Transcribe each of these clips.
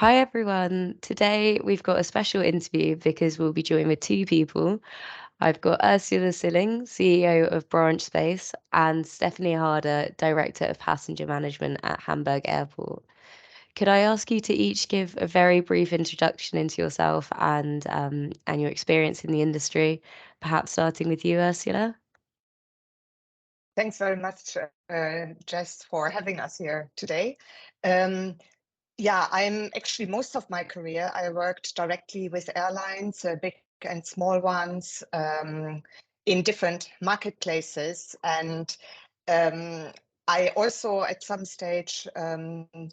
Hi everyone. Today we've got a special interview because we'll be joined with two people. I've got Ursula Silling, CEO of Branchspace, and Stefanie Harder, Director of Passenger Management at Hamburg Airport. Could I ask you to each give a very brief introduction into yourself and your experience in the industry, perhaps starting with you, Ursula? Thanks very much, Jess, for having us here today. I'm actually most of my career, I worked directly with airlines, big and small ones, in different marketplaces. And I also, at some stage,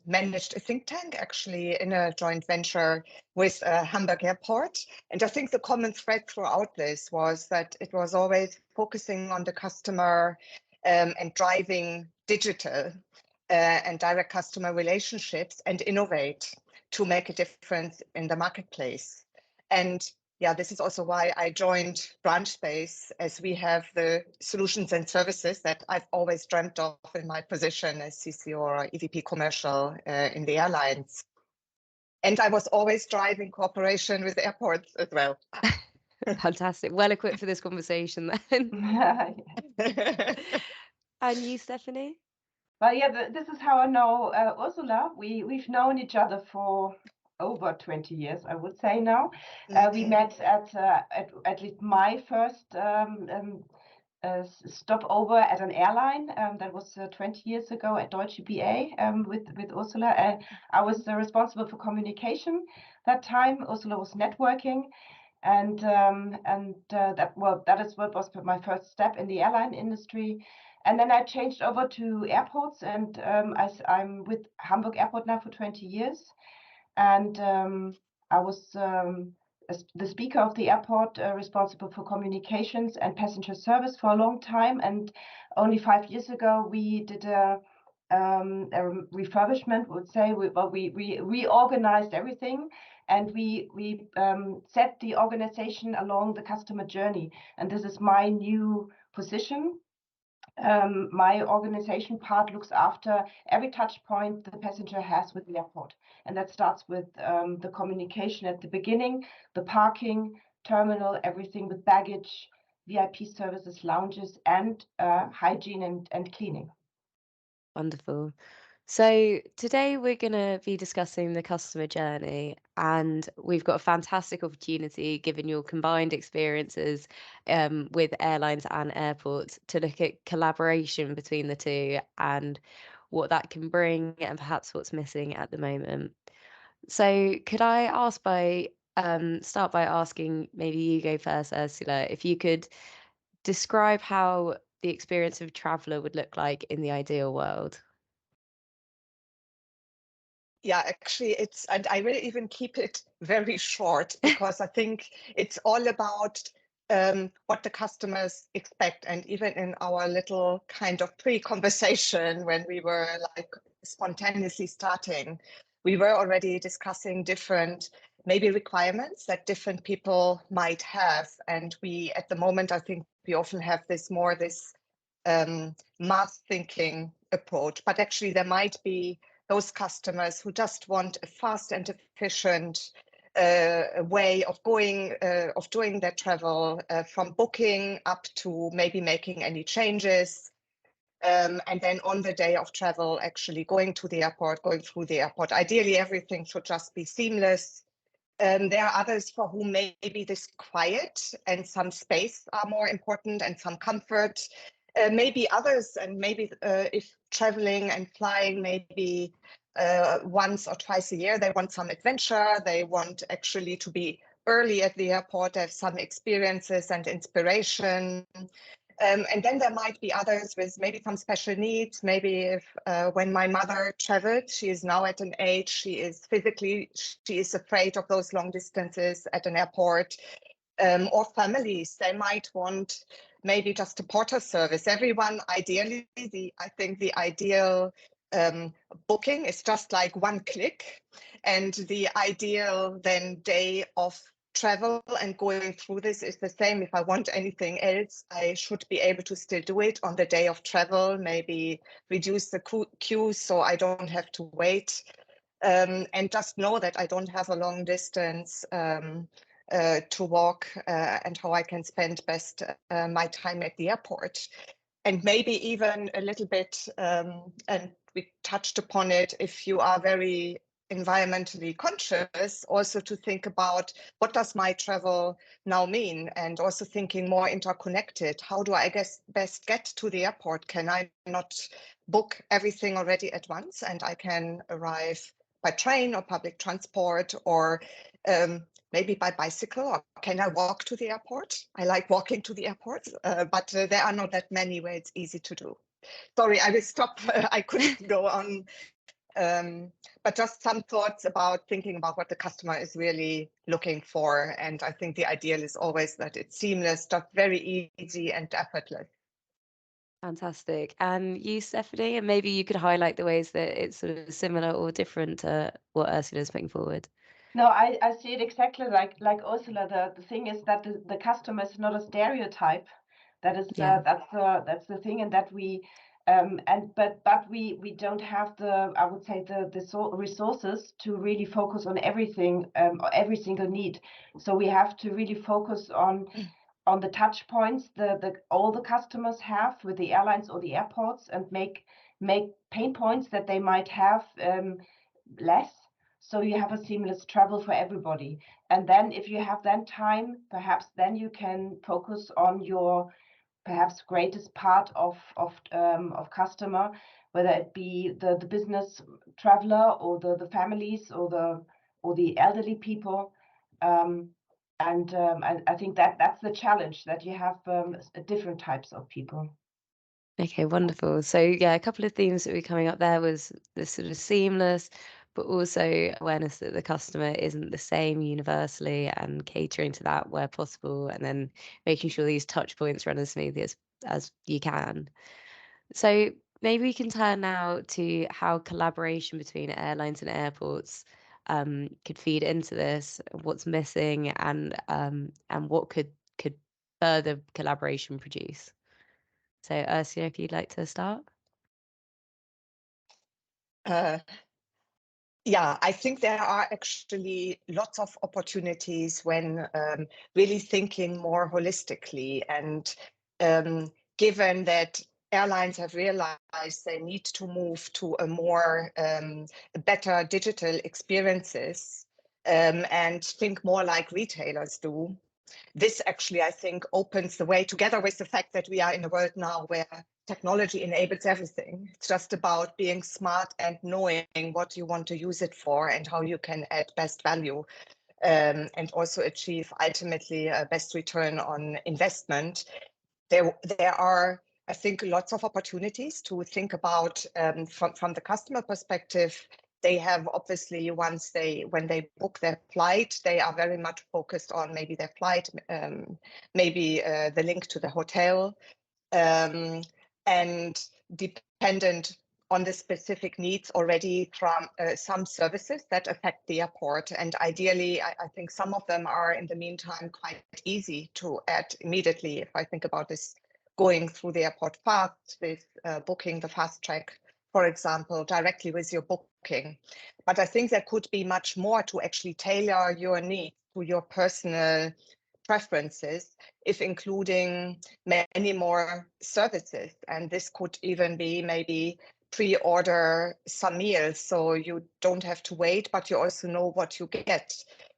managed a think tank, actually, in a joint venture with Hamburg Airport. And I think the common thread throughout this was that it was always focusing on the customer and driving digital and direct customer relationships and innovate to make a difference in the marketplace. And this is also why I joined Branchspace, as we have the solutions and services that I've always dreamt of in my position as CCO or EVP commercial in the airlines. And I was always driving cooperation with airports as well. Fantastic. Well equipped for this conversation then. And you, Stephanie? Well, yeah, this is how I know Ursula. We've known each other for over 20 years, I would say now. We met at least my first stopover at an airline. That was 20 years ago at Deutsche BA with Ursula. I was responsible for communication that time. Ursula was networking. And that is what was my first step in the airline industry. And then I changed over to airports, and I'm with Hamburg Airport now for 20 years. And I was the speaker of the airport, responsible for communications and passenger service for a long time. And only 5 years ago, we did a refurbishment, would say. We reorganized everything, and we set the organization along the customer journey. And this is my new position. My organization part looks after every touch point the passenger has with the airport. And that starts with the communication at the beginning, the parking, terminal, everything with baggage, VIP services, lounges, and hygiene and cleaning. Wonderful. So today we're going to be discussing the customer journey, and we've got a fantastic opportunity, given your combined experiences with airlines and airports, to look at collaboration between the two and what that can bring and perhaps what's missing at the moment. So could I start by asking, maybe you go first, Ursula, if you could describe how the experience of a traveller would look like in the ideal world. Yeah, actually, and I will even keep it very short, because I think it's all about what the customers expect. And even in our little kind of pre-conversation, when we were like spontaneously starting, we were already discussing different maybe requirements that different people might have. And we, at the moment, I think we often have this mass thinking approach, but actually there might be those customers who just want a fast and efficient way of doing their travel, from booking up to maybe making any changes, and then on the day of travel, actually going to the airport, going through the airport. Ideally, everything should just be seamless. There are others for whom maybe this quiet and some space are more important, and some comfort. Maybe others, and maybe if traveling and flying maybe once or twice a year, they want some adventure. They want actually to be early at the airport, have some experiences and inspiration. And then there might be others with maybe some special needs. Maybe if when my mother traveled, she is now at an age, she is afraid of those long distances at an airport. Or families, they might want maybe just a porter service. Everyone, ideally, I think the ideal booking is just like one click, and the ideal then day of travel and going through this is the same. If I want anything else, I should be able to still do it on the day of travel, maybe reduce the queues so I don't have to wait. and just know that I don't have a long distance to walk, and how I can spend best my time at the airport. And maybe even a little bit, and we touched upon it, if you are very environmentally conscious, also to think about what does my travel now mean, and also thinking more interconnected. How do I best get to the airport? Can I not book everything already at once and I can arrive by train or public transport, or maybe by bicycle, or can I walk to the airport? I like walking to the airport, but there are not that many where it's easy to do. Sorry, I will stop. I couldn't go on. But just some thoughts about thinking about what the customer is really looking for. And I think the ideal is always that it's seamless, just very easy and effortless. Fantastic. And you, Stephanie, and maybe you could highlight the ways that it's sort of similar or different to what Ursula's putting forward. No, I see it exactly like Ursula. The thing is that the customer is not a stereotype. That is Yeah. that's the thing, and that we but we don't have the, I would say, the resources to really focus on everything, or every single need. So we have to really focus on the touch points all the customers have with the airlines or the airports, and make pain points that they might have less, so you have a seamless travel for everybody. And then if you have then time, perhaps then you can focus on your perhaps greatest part of customer, whether it be the business traveler, or the families, or the elderly people. And I think that's the challenge, that you have different types of people. Okay, wonderful. So yeah, a couple of themes that were coming up there was the sort of seamless, but also awareness that the customer isn't the same universally, and catering to that where possible, and then making sure these touch points run as smoothly as you can. So maybe we can turn now to how collaboration between airlines and airports could feed into this, what's missing, and what could further collaboration produce. So Ursula, if you'd like to start. Yeah, I think there are actually lots of opportunities when really thinking more holistically, and given that airlines have realized they need to move to a more better digital experiences, and think more like retailers do. This actually, I think, opens the way, together with the fact that we are in a world now where technology enables everything. It's just about being smart and knowing what you want to use it for and how you can add best value, and also achieve ultimately a best return on investment. There are, I think, lots of opportunities to think about from the customer perspective. They have obviously, when they book their flight, they are very much focused on maybe their flight, maybe the link to the hotel, and dependent on the specific needs already from some services that affect the airport. And ideally, I think some of them are in the meantime quite easy to add immediately. If I think about this, going through the airport fast with booking the fast track, for example, directly with your booking. But I think there could be much more to actually tailor your needs to your personal preferences, if including many more services. And this could even be maybe pre-order some meals, so you don't have to wait, but you also know what you get.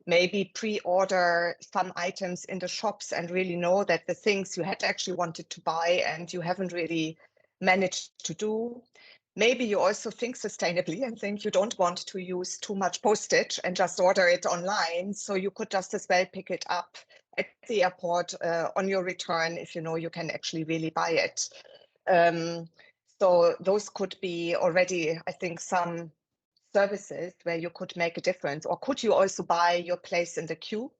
Maybe pre-order some items in the shops and really know that the things you had actually wanted to buy and you haven't really managed to do. Maybe you also think sustainably and think you don't want to use too much postage and just order it online. So you could just as well pick it up at the airport on your return if you know you can actually really buy it. So those could be already, I think, some services where you could make a difference. Or could you also buy your place in the queue?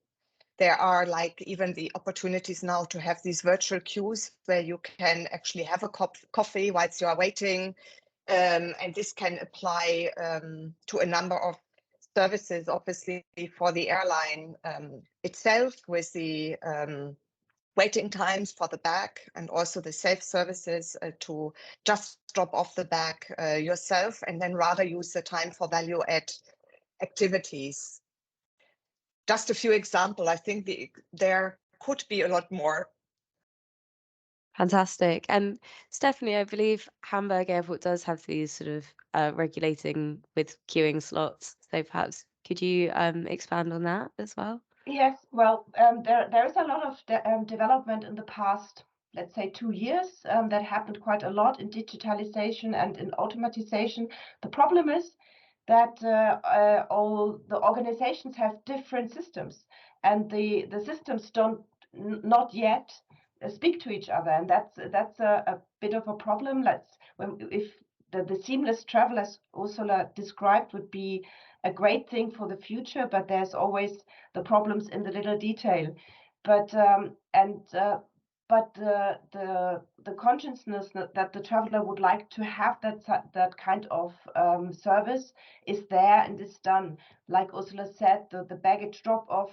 There are like even the opportunities now to have these virtual queues where you can actually have a coffee whilst you are waiting. And this can apply to a number of services, obviously, for the airline itself, with the waiting times for the bag and also the safe services to just drop off the bag yourself and then rather use the time for value add activities. Just a few examples. I think there could be a lot more. Fantastic. And Stephanie, I believe Hamburg Airport does have these sort of regulating with queuing slots. So perhaps could you expand on that as well? Yes, well, there is a lot of development in the past, let's say 2 years, that happened quite a lot in digitalization and in automatization. The problem is that all the organizations have different systems, and the systems don't not yet speak to each other, and that's a bit of a problem. If the seamless travel, as Ursula described, would be a great thing for the future, but there's always the problems in the little detail. But the consciousness that the traveler would like to have that kind of service is there and is done. Like Ursula said, the baggage drop-off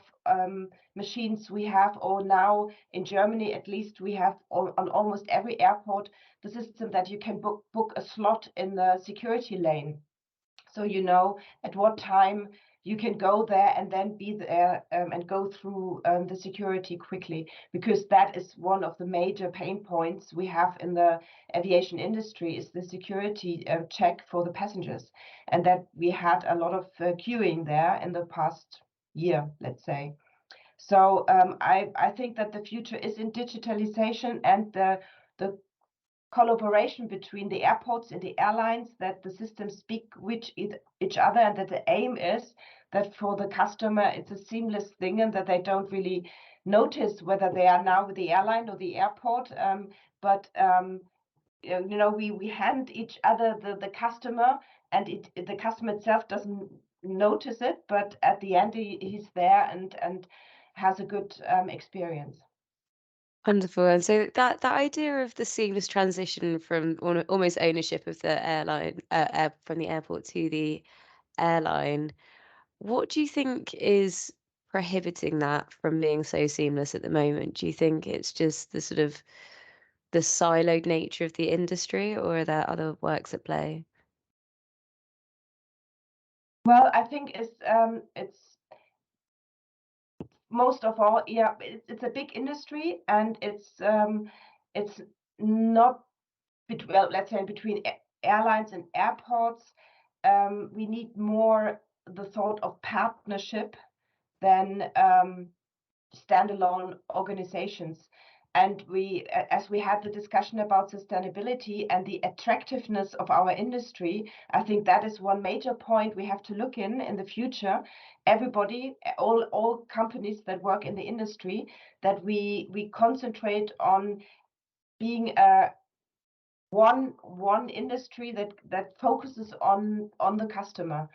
machines we have, or now in Germany at least, we have on almost every airport the system that you can book a slot in the security lane. So you know at what time you can go there and then be there and go through the security quickly, because that is one of the major pain points we have in the aviation industry, is the security check for the passengers, and that we had a lot of queuing there in the past year, let's say. So I think that the future is in digitalization and the collaboration between the airports and the airlines, that the systems speak with each other, and that the aim is that for the customer it's a seamless thing and that they don't really notice whether they are now with the airline or the airport. But we hand each other the customer, and the customer itself doesn't notice it, but at the end he's there and has a good experience. Wonderful. And so that idea of the seamless transition from almost ownership of the airline from the airport to the airline, what do you think is prohibiting that from being so seamless at the moment? Do you think it's just the sort of the siloed nature of the industry, or are there other works at play? Well, I think it's most of all, yeah, it's a big industry, and it's not well, let's say between airlines and airports. We need more the thought of partnership than standalone organizations. And as we had the discussion about sustainability and the attractiveness of our industry, I think that is one major point we have to look in the future. Everybody, all companies that work in the industry, that we concentrate on being a one industry that focuses on the customer,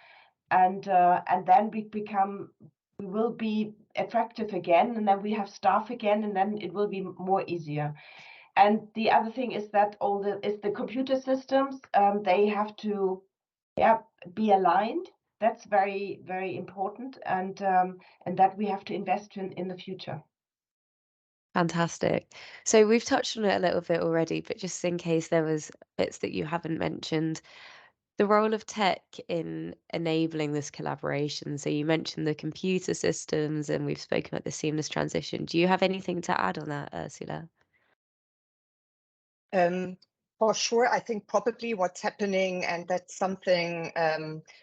and then we will be attractive again, and then we have staff again, and then it will be more easier. And the other thing is that the computer systems, they have to be aligned. That's very, very important, and that we have to invest in the future. Fantastic. So we've touched on it a little bit already, but just in case there was bits that you haven't mentioned, the role of tech in enabling this collaboration. So you mentioned the computer systems, and we've spoken about the seamless transition. Do you have anything to add on that, Ursula? For sure, I think probably what's happening, and that's something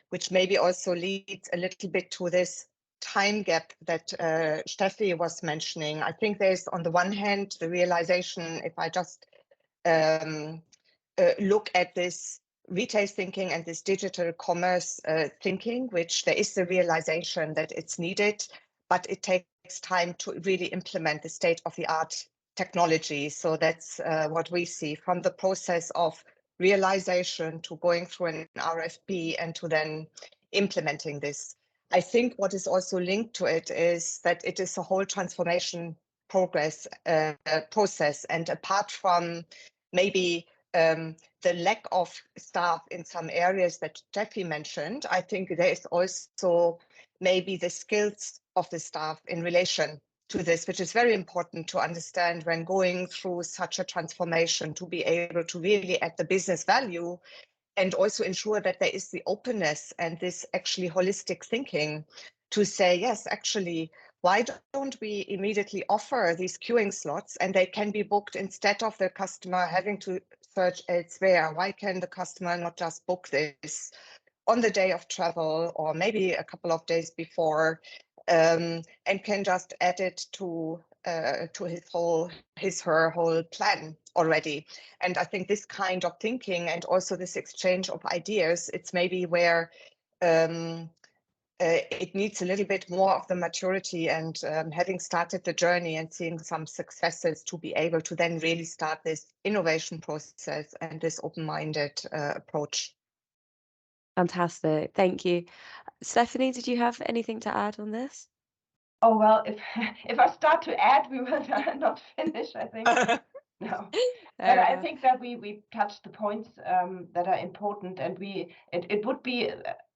which maybe also leads a little bit to this time gap that Steffi was mentioning. I think there's, on the one hand, the realization, if I just look at this retail thinking and this digital commerce thinking, which there is the realization that it's needed, but it takes time to really implement the state-of-the-art technology. So that's what we see, from the process of realization to going through an RFP and to then implementing this. I think what is also linked to it is that it is a whole transformation process. And apart from maybe the lack of staff in some areas that Steffi mentioned, I think there is also maybe the skills of the staff in relation to this, which is very important to understand when going through such a transformation, to be able to really add the business value and also ensure that there is the openness and this actually holistic thinking to say, yes, actually, why don't we immediately offer these queuing slots and they can be booked instead of the customer having to search elsewhere? Why can the customer not just book this on the day of travel or maybe a couple of days before, and can just add it to her whole plan already? And I think this kind of thinking and also this exchange of ideas, it's maybe where it needs a little bit more of the maturity and having started the journey and seeing some successes to be able to then really start this innovation process and this open-minded approach. Fantastic. Thank you. Stefanie, did you have anything to add on this? Oh, well, if I start to add, we will not finish, I think. No. But I think that we touched the points that are important, and it would be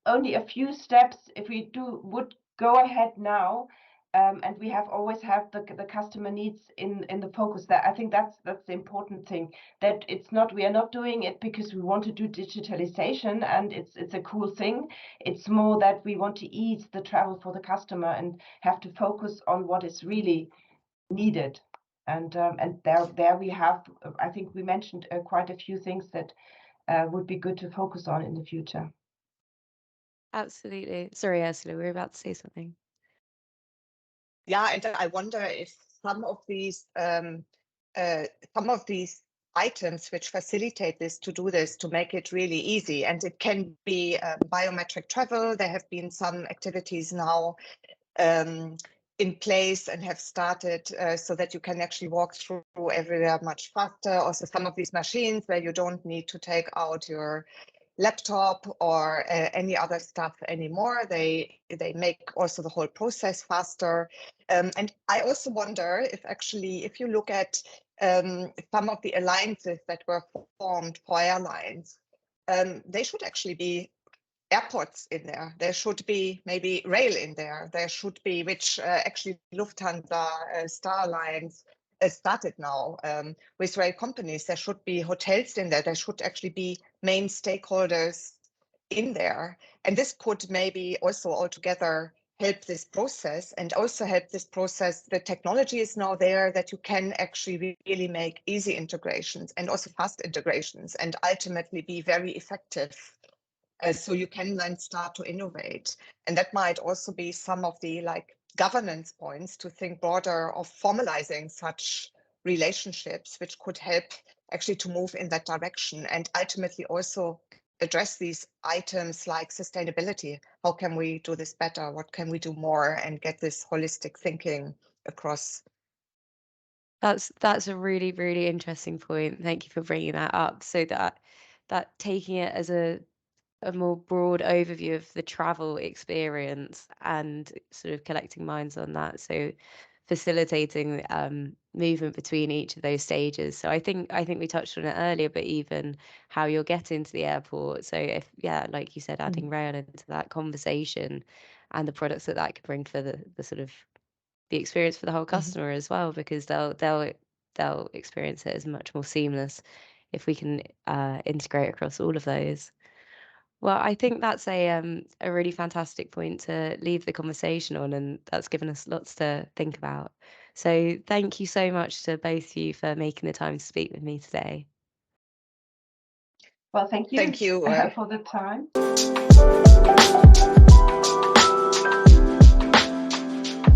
only a few steps if we would go ahead now, and we always have the customer needs in the focus. That I think that's the important thing. That we are not doing it because we want to do digitalization and it's a cool thing. It's more that we want to ease the travel for the customer and have to focus on what is really needed. And there we have, I think we mentioned quite a few things that would be good to focus on in the future. Absolutely. Sorry, Ursula, we were about to say something. Yeah, and I wonder if some of these items which facilitate this, to do this, to make it really easy, and it can be biometric travel. There have been some activities now in place and have started so that you can actually walk through everywhere much faster. Also, some of these machines where you don't need to take out your laptop or any other stuff anymore. They make also the whole process faster. And I also wonder if you look at some of the alliances that were formed for airlines, they should actually be airports in there. There should be maybe rail in there. There should be, which actually Lufthansa, Star Alliance started now with rail companies. There should be hotels in there. There should actually be main stakeholders in there. And this could maybe also altogether help this process and also help this process. The technology is now there that you can actually really make easy integrations and also fast integrations and ultimately be very effective. So you can then start to innovate. And that might also be some of the governance points to think broader of formalizing such relationships, which could help actually to move in that direction and ultimately also address these items like sustainability. How can we do this better? What can we do more and get this holistic thinking across? That's a really, really interesting point. Thank you for bringing that up. So that taking it as a more broad overview of the travel experience and sort of collecting minds on that. So facilitating movement between each of those stages. So I think we touched on it earlier, but even how you'll get into the airport. So if, like you said, adding rail into that conversation and the products that could bring for the sort of the experience for the whole customer as well, because they'll experience it as much more seamless if we can integrate across all of those. Well, I think that's a really fantastic point to leave the conversation on, and that's given us lots to think about. So thank you so much to both of you for making the time to speak with me today. Well, thank you for the time.